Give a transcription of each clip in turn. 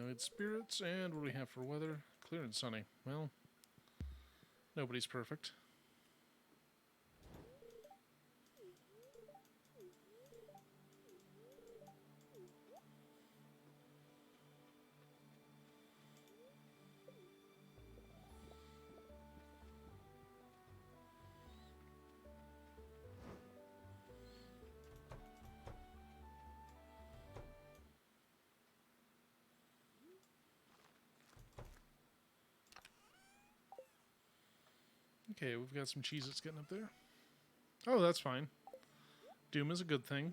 Paranoid spirits, and what do we have for weather? Clear and sunny. Well, nobody's perfect. Okay, we've got some Cheez-Its getting up there. Oh, that's fine. Doom is a good thing.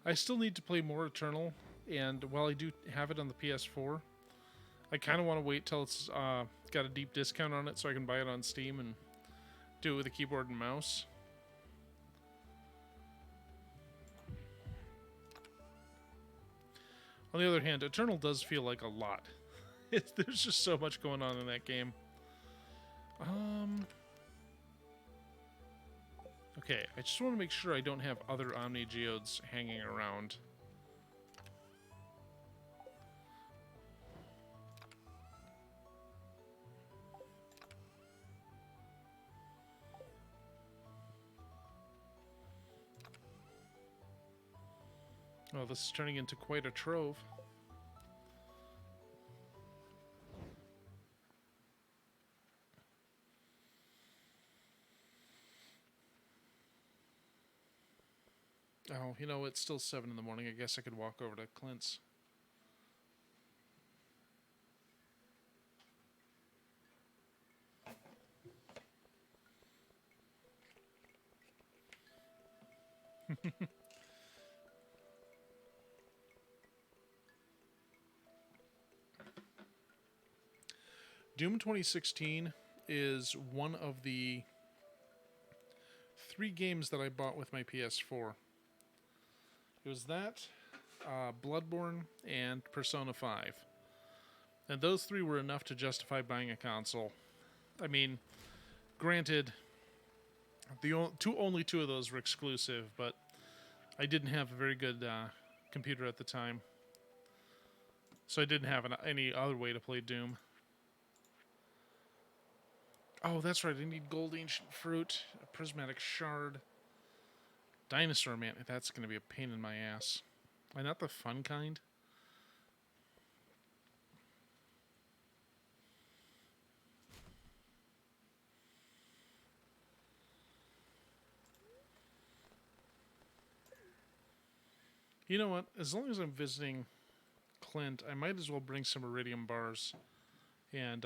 I still need to play more Eternal, and while I do have it on the PS4, I kind of want to wait till it's got a deep discount on it so I can buy it on Steam and do it with a keyboard and mouse. On the other hand, Eternal does feel like a lot. There's just so much going on in that game. Okay, I just want to make sure I don't have other Omni Geodes hanging around. Oh, this is turning into quite a trove. Oh, you know, it's still 7 in the morning. I guess I could walk over to Clint's. Doom 2016 is one of the 3 games that I bought with my PS4. It was that, Bloodborne, and Persona 5. And those 3 were enough to justify buying a console. I mean, granted, only 2 of those were exclusive, but I didn't have a very good computer at the time. So I didn't have any other way to play Doom. Oh, that's right, I need gold ancient fruit, a prismatic shard. Dinosaur man, that's going to be a pain in my ass. And not the fun kind. You know what? As long as I'm visiting Clint, I might as well bring some iridium bars and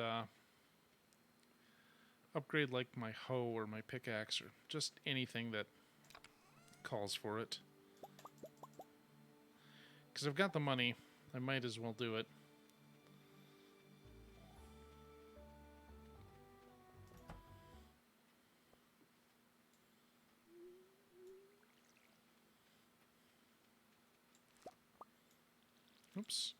upgrade like my hoe or my pickaxe or just anything that calls for it. Because I've got the money, I might as well do it. Oops.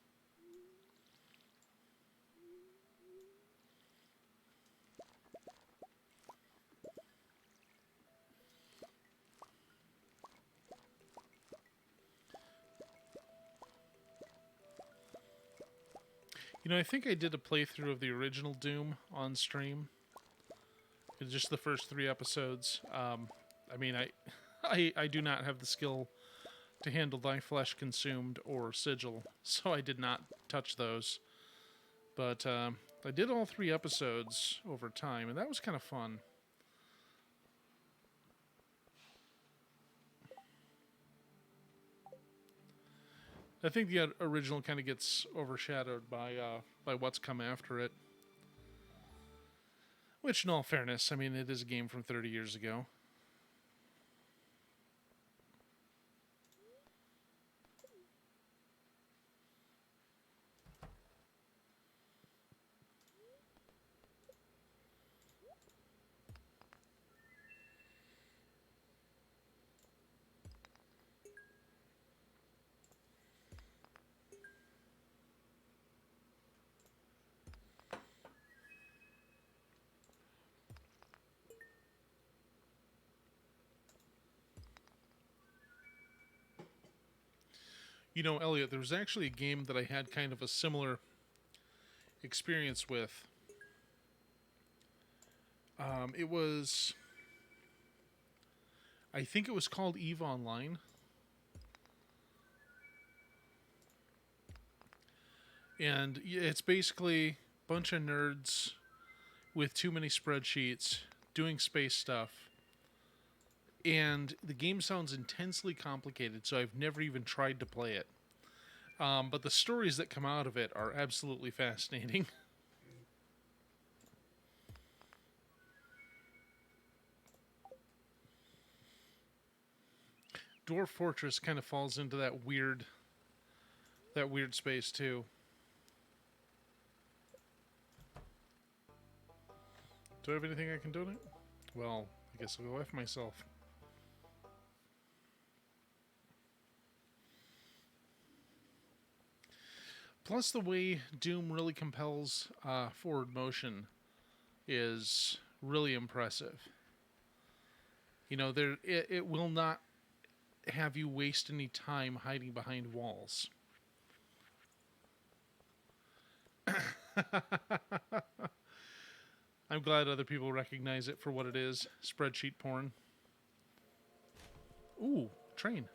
You know, I think I did a playthrough of the original Doom on stream. It's just the first 3 episodes. I mean, I do not have the skill to handle Thy Flesh Consumed or Sigil, so I did not touch those. But I did all 3 episodes over time, and that was kind of fun. I think the original kind of gets overshadowed by what's come after it. Which, in all fairness, I mean, it is a game from 30 years ago. You know, Elliot, there was actually a game that I had kind of a similar experience with. It was, I think it was called EVE Online, and it's basically a bunch of nerds with too many spreadsheets doing space stuff. And the game sounds intensely complicated, so I've never even tried to play it. But the stories that come out of it are absolutely fascinating. Dwarf Fortress kind of falls into that weird space too. Do I have anything I can donate? Well, I guess I'll go F myself. Plus, the way Doom really compels forward motion is really impressive. You know, it will not have you waste any time hiding behind walls. I'm glad other people recognize it for what it is, spreadsheet porn. Ooh, train.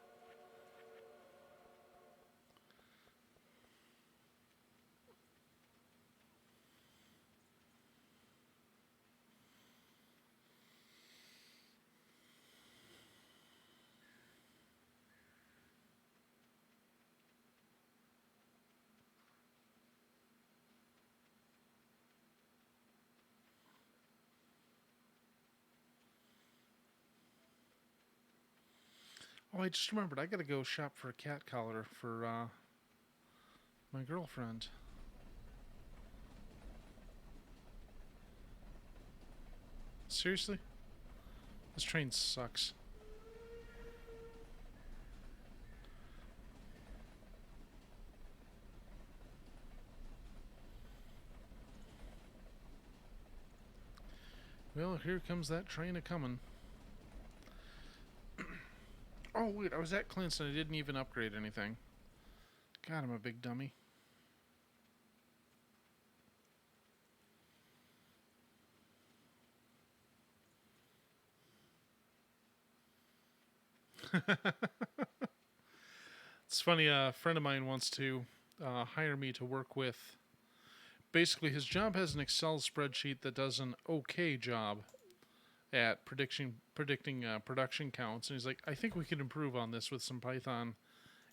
Oh, I just remembered. I gotta go shop for a cat collar for my girlfriend. Seriously? This train sucks. Well, here comes that train a coming. Oh, wait, I was at Clint's and I didn't even upgrade anything. God, I'm a big dummy. It's funny, a friend of mine wants to hire me to work with. Basically, his job has an Excel spreadsheet that does an okay job at predicting production counts, and he's like, "I think we could improve on this with some Python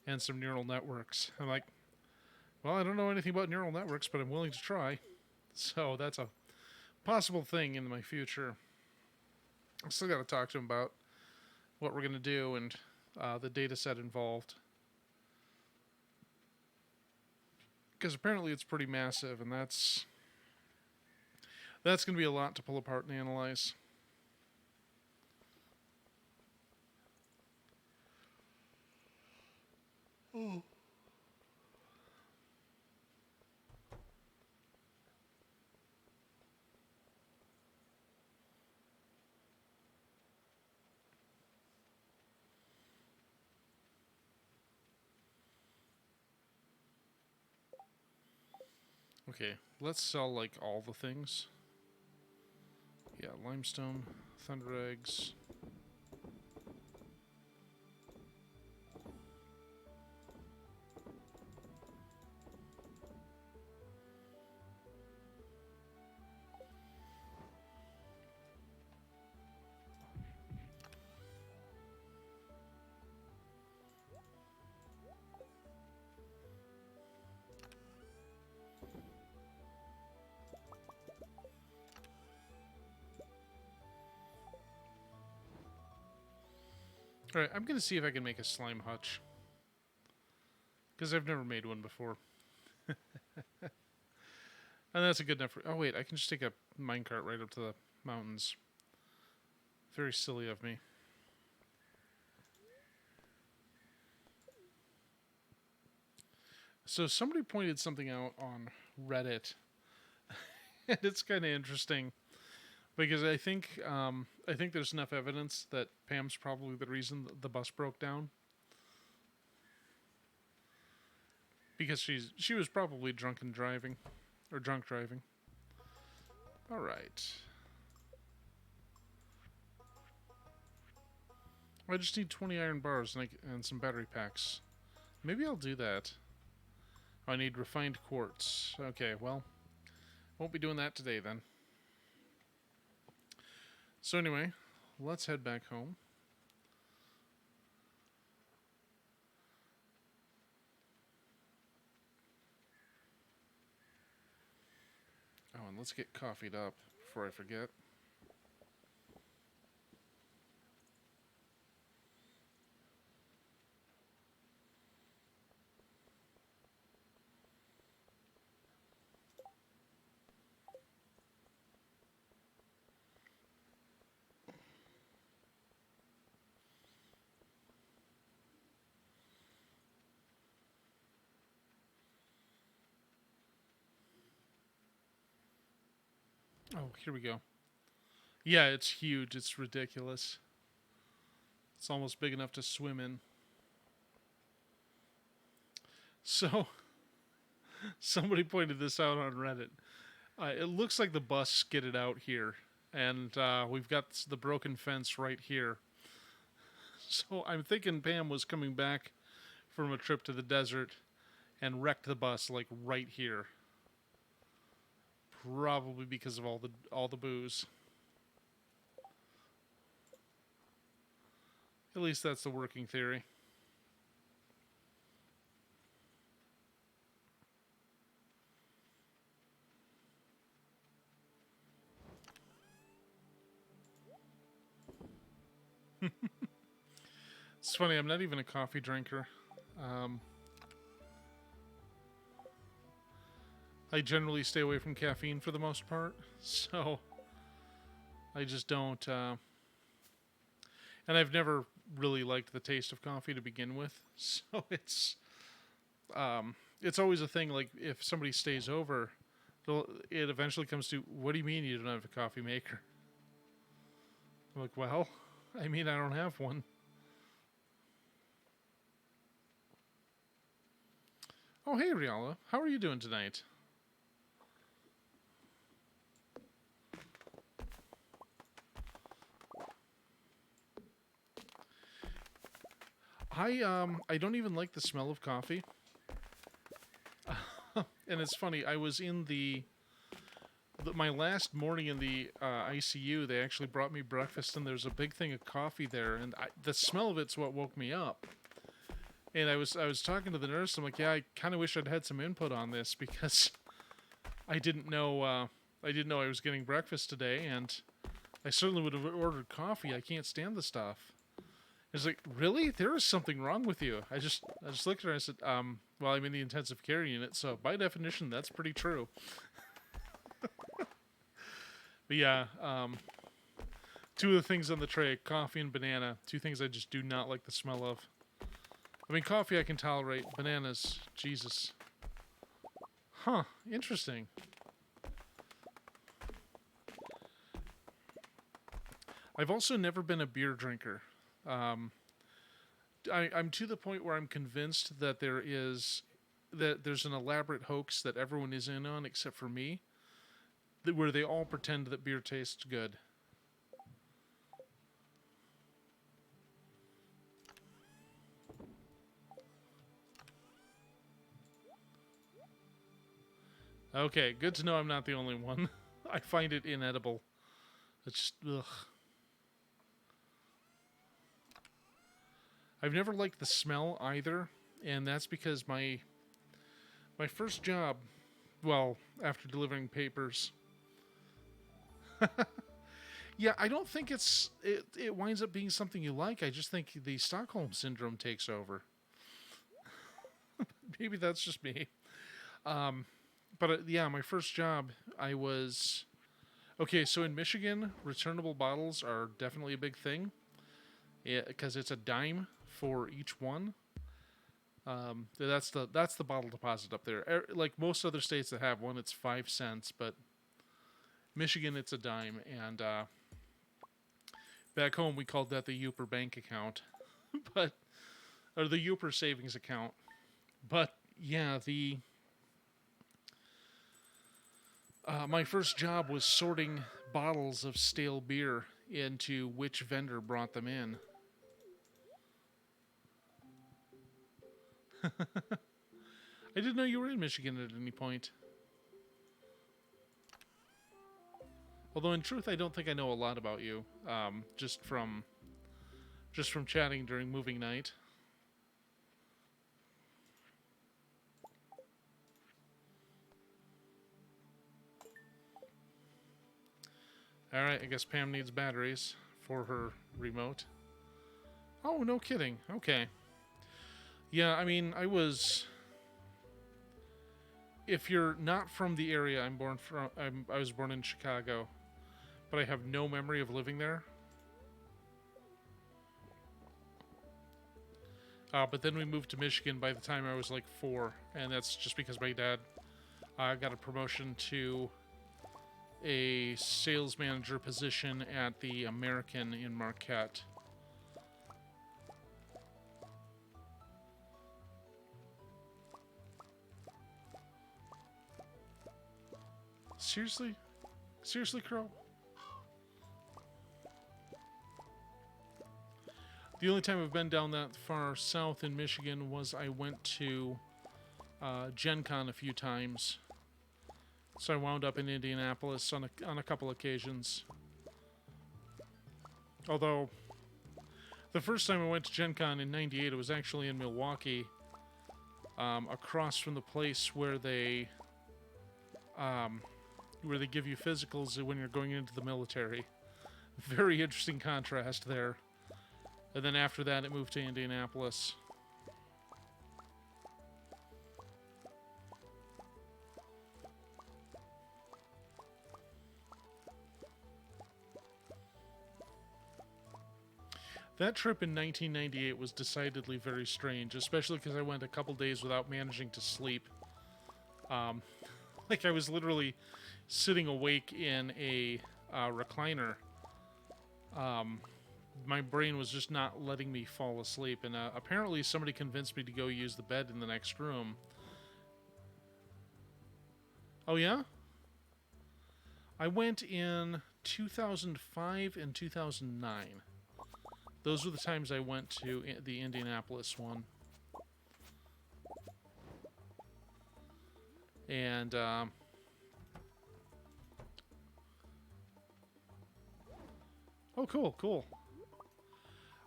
and some neural networks." I'm like, "Well, I don't know anything about neural networks, but I'm willing to try." So that's a possible thing in my future. I still got to talk to him about what we're gonna do and the data set involved, because apparently it's pretty massive, and that's gonna be a lot to pull apart and analyze. Oh. Okay, let's sell like all the things. Yeah, limestone, thunder eggs. Alright, I'm gonna see if I can make a slime hutch. Because I've never made one before. And that's a good enough. Oh, wait, I can just take a minecart right up to the mountains. Very silly of me. So somebody pointed something out on Reddit, and it's kind of interesting because I think there's enough evidence that Pam's probably the reason the bus broke down. because she was probably drunken driving or drunk driving. All right. I just need 20 iron bars and some battery packs. Maybe I'll do that. I need refined quartz. Okay, well, won't be doing that today then. So anyway, let's head back home. Oh, and let's get coffeeed up before I forget. Oh, here we go. Yeah, it's huge. It's ridiculous. It's almost big enough to swim in. So, somebody pointed this out on Reddit. It looks like the bus skidded out here, and we've got the broken fence right here. So I'm thinking Pam was coming back from a trip to the desert and wrecked the bus like right here. Probably because of all the booze. At least that's the working theory. It's funny, I'm not even a coffee drinker. I generally stay away from caffeine for the most part, so I just don't. And I've never really liked the taste of coffee to begin with, so it's always a thing. Like if somebody stays over, it eventually comes to, what do you mean you don't have a coffee maker? I'm like, well, I mean I don't have one. Oh, hey, Riala. How are you doing tonight? I don't even like the smell of coffee. And it's funny, I was in my last morning in the ICU. They actually brought me breakfast, and there's a big thing of coffee there, and the smell of it's what woke me up. And I was talking to the nurse. I'm like, yeah, I kind of wish I'd had some input on this because I didn't know I was getting breakfast today, and I certainly would have ordered coffee. I can't stand the stuff. It's like, really? There is something wrong with you. I just looked at her and I said, well, I'm in the intensive care unit, so by definition, that's pretty true. But yeah, two of the things on the tray, coffee and banana, two things I just do not like the smell of. I mean, coffee I can tolerate. Bananas, Jesus. Huh, interesting. I've also never been a beer drinker. I'm to the point where I'm convinced that there's an elaborate hoax that everyone is in on except for me, where they all pretend that beer tastes good. Okay, good to know I'm not the only one. I find it inedible. It's just, ugh. I've never liked the smell either, and that's because my first job, well, after delivering papers. Yeah, I don't think it winds up being something you like. I just think the Stockholm syndrome takes over. Maybe that's just me. But yeah, my first job, I was okay. So in Michigan, returnable bottles are definitely a big thing. Yeah, because it's a dime for each one. That's the bottle deposit up there. Like most other states that have one, it's 5 cents, but Michigan, it's a dime. And back home, we called that the Uper bank account, or the Uper savings account. But Yeah, the my first job was sorting bottles of stale beer into which vendor brought them in. I didn't know you were in Michigan at any point. Although in truth, I don't think I know a lot about you. Just from chatting during moving night. All right, I guess Pam needs batteries for her remote. Oh, no kidding. Okay. Yeah, I mean, if you're not from the area I was born in Chicago, but I have no memory of living there. But then we moved to Michigan by the time I was like 4, and that's just because my dad got a promotion to a sales manager position at the American in Marquette. Seriously? Seriously, Crow? The only time I've been down that far south in Michigan was I went to Gen Con a few times. So I wound up in Indianapolis on a couple occasions. Although, the first time I went to Gen Con in '98, it was actually in Milwaukee, across from the place where they give you physicals when you're going into the military. Very interesting contrast there. And then after that, it moved to Indianapolis. That trip in 1998 was decidedly very strange, especially because I went a couple days without managing to sleep. Like I was literally sitting awake in a recliner. My brain was just not letting me fall asleep, and apparently somebody convinced me to go use the bed in the next room. Oh yeah? I went in 2005 and 2009. Those were the times I went to the Indianapolis one. And, oh, cool, cool.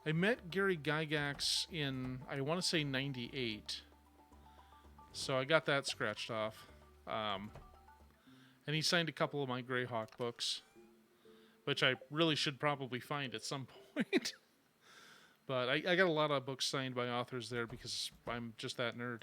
I met Gary Gygax in, I want to say, '98. So I got that scratched off. And he signed a couple of my Greyhawk books, which I really should probably find at some point. But I got a lot of books signed by authors there because I'm just that nerd.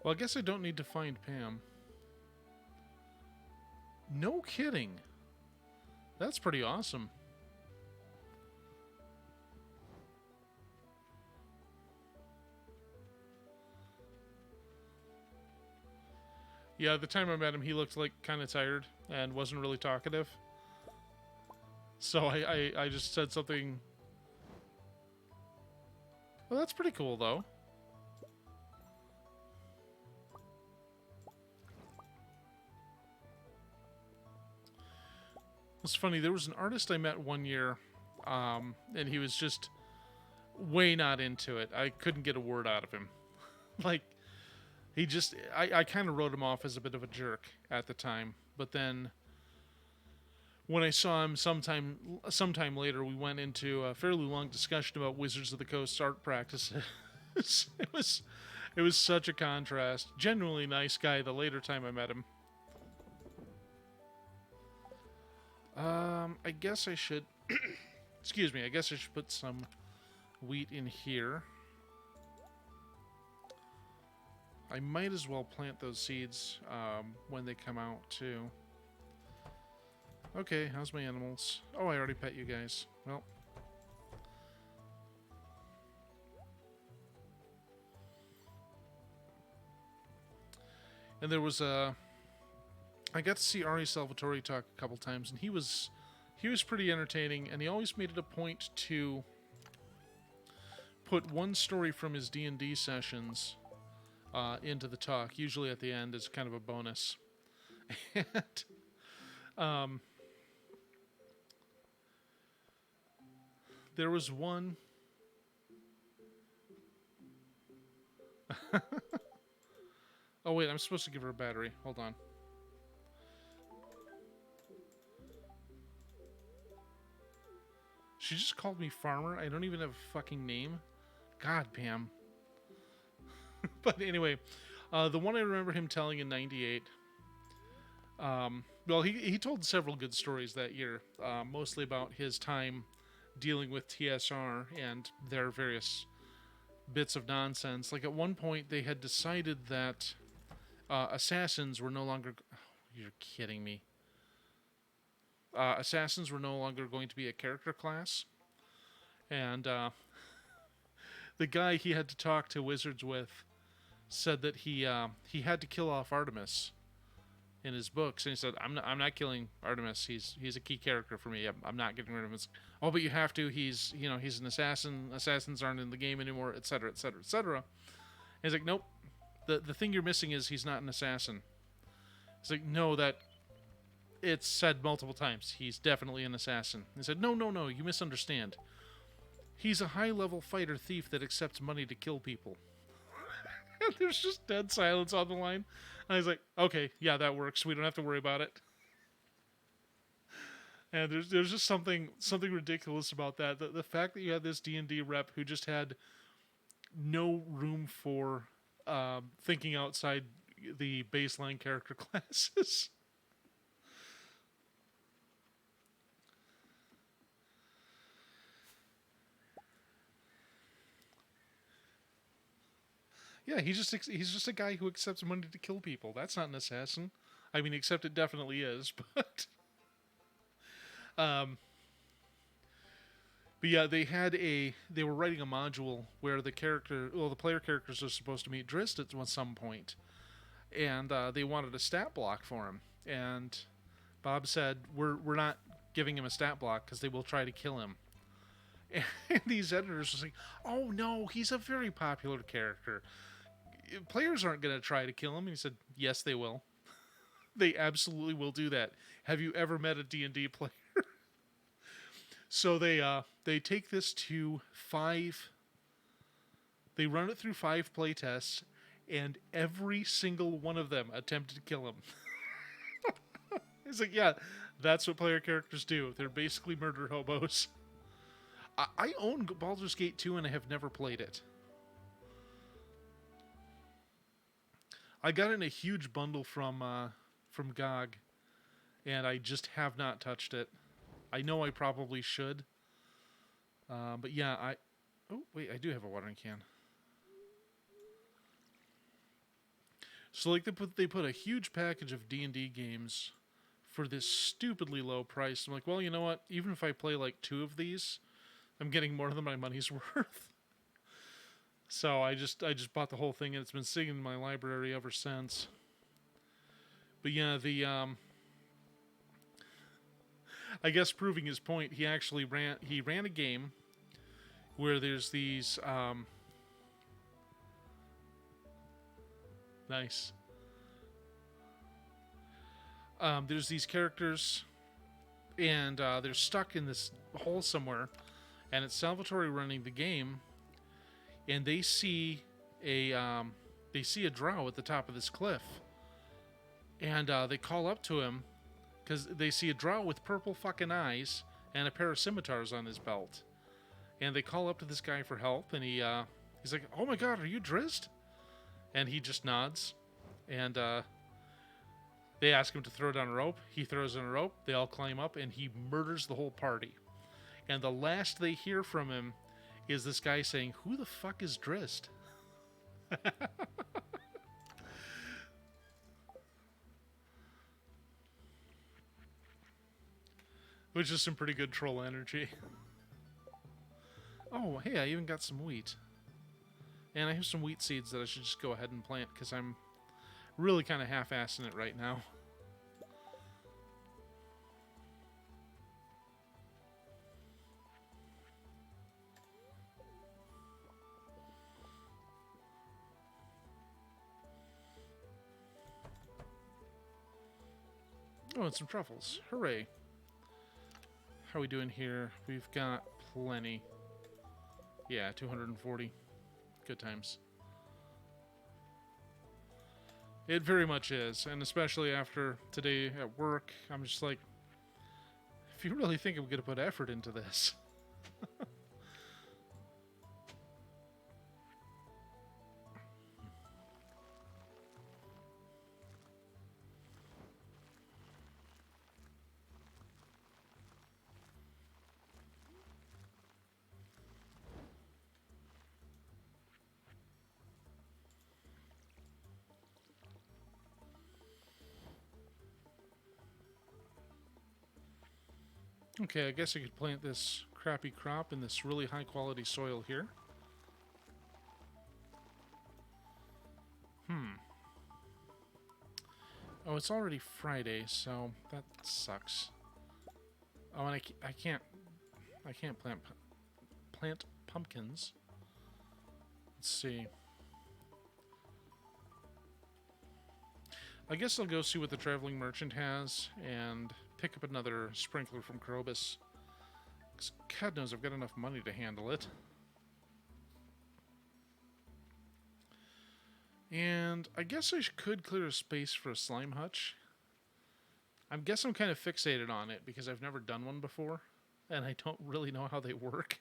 Well, I guess I don't need to find Pam. No kidding. That's pretty awesome. Yeah, the time I met him, he looked like kind of tired and wasn't really talkative. So I just said something. Well, that's pretty cool, though. It's funny, there was an artist I met one year, and he was just way not into it. I couldn't get a word out of him. Like, I kind of wrote him off as a bit of a jerk at the time. But then, when I saw him sometime later, we went into a fairly long discussion about Wizards of the Coast's art practices. it was such a contrast. Genuinely nice guy the later time I met him. I guess I should... excuse me, I guess I should put some wheat in here. I might as well plant those seeds when they come out, too. Okay, how's my animals? Oh, I already pet you guys. Well. And there was a I got to see Ari Salvatore talk a couple times, and he was pretty entertaining, and he always made it a point to put one story from his D&D sessions into the talk, usually at the end as kind of a bonus. And there was one. Oh wait, I'm supposed to give her a battery. Hold on. She just called me farmer. I don't even have a fucking name. God, Pam. But anyway, the one I remember him telling in '98. Well, he told several good stories that year, mostly about his time dealing with TSR and their various bits of nonsense. Like at one point, they had decided that assassins were no longer. Oh, you're kidding me. Assassins were no longer going to be a character class, and the guy he had to talk to wizards with said that he had to kill off Artemis in his books, and he said, I'm not killing Artemis. He's a key character for me. I'm not getting rid of him." Oh, but you have to. He's an assassin. Assassins aren't in the game anymore, etc., etc., etc. He's like, nope. The thing you're missing is he's not an assassin. He's like, no, that it's said multiple times. He's definitely an assassin. He said, no, you misunderstand. He's a high-level fighter thief that accepts money to kill people. And there's just dead silence on the line. And I was like, okay, yeah, that works. We don't have to worry about it. And there's just something ridiculous about that. The fact that you had this D&D rep who just had no room for thinking outside the baseline character classes. Yeah, he's just a guy who accepts money to kill people. That's not an assassin. I mean, except it definitely is, but but yeah, they were writing a module where the player characters are supposed to meet Drist at some point, and they wanted a stat block for him. And Bob said, "We're not giving him a stat block because they will try to kill him." And these editors were saying, "Oh no, he's a very popular character. Players aren't going to try to kill him." And he said, "Yes, they will. They absolutely will do that. Have you ever met a D&D player?" So they take this to 5. They run it through 5 play tests, and every single one of them attempted to kill him. He's like, yeah, that's what player characters do. They're basically murder hobos. I own Baldur's Gate 2 and I have never played it. I got in a huge bundle from GOG, and I just have not touched it. I know I probably should. But yeah, oh, wait, I do have a watering can. So like they put a huge package of D&D games for this stupidly low price. I'm like, well, you know what? Even if I play like 2 of these, I'm getting more than my money's worth. So I just bought the whole thing, and it's been sitting in my library ever since. But yeah, I guess proving his point, he actually ran a game where there's these nice. There's these characters, and they're stuck in this hole somewhere, and it's Salvatore running the game, and they see a drow at the top of this cliff, and they call up to him because they see a drow with purple fucking eyes and a pair of scimitars on his belt, and they call up to this guy for help, and he's like, "Oh my god, are you Drist?" And he just nods, and they ask him to throw down a rope. He throws in a rope. They all climb up, and he murders the whole party. And the last they hear from him is this guy saying, "Who the fuck is Drist?" Which is some pretty good troll energy. Oh, hey, I even got some wheat. And I have some wheat seeds that I should just go ahead and plant, because I'm really kind of half-assing it right now. Oh, and some truffles. Hooray. How we doing here? We've got plenty. Yeah, 240. Good times. It very much is, and especially after today at work, I'm just like, if you really think I'm going to put effort into this. Okay, I guess I could plant this crappy crop in this really high quality soil here. Oh, it's already Friday, so that sucks. Oh, and I can't plant pumpkins. Let's see. I guess I'll go see what the traveling merchant has and pick up another sprinkler from Krobus. 'Cause God knows I've got enough money to handle it. And I guess I could clear a space for a slime hutch. I guess I'm kind of fixated on it because I've never done one before, and I don't really know how they work.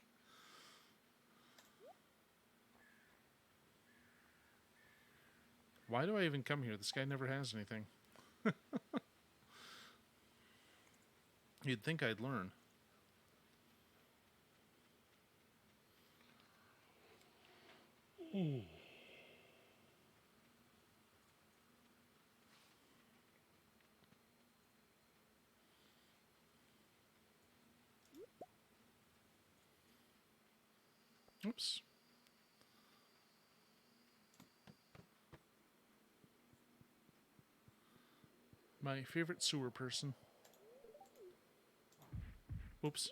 Why do I even come here? This guy never has anything. You'd think I'd learn. Ooh. Oops. My favorite sewer person. Oops.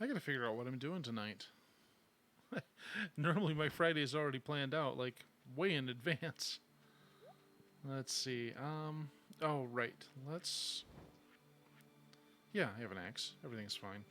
I gotta figure out what I'm doing tonight. Normally my Friday is already planned out, like, way in advance. Let's see. Oh, right. Let's... Yeah, I have an axe. Everything's fine.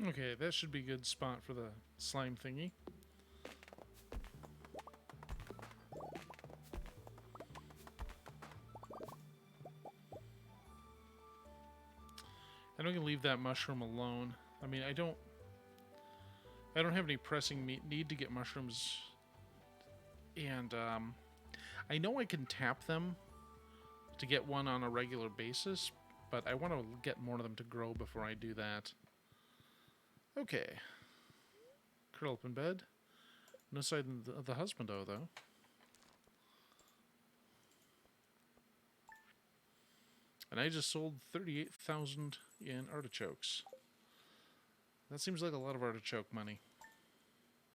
Okay, that should be a good spot for the slime thingy. And I'm gonna leave that mushroom alone. I mean, I don't have any pressing need to get mushrooms, and I know I can tap them to get one on a regular basis, but I want to get more of them to grow before I do that. Okay. Curl up in bed. No sign of the husband, though. And I just sold 38,000 in artichokes. That seems like a lot of artichoke money.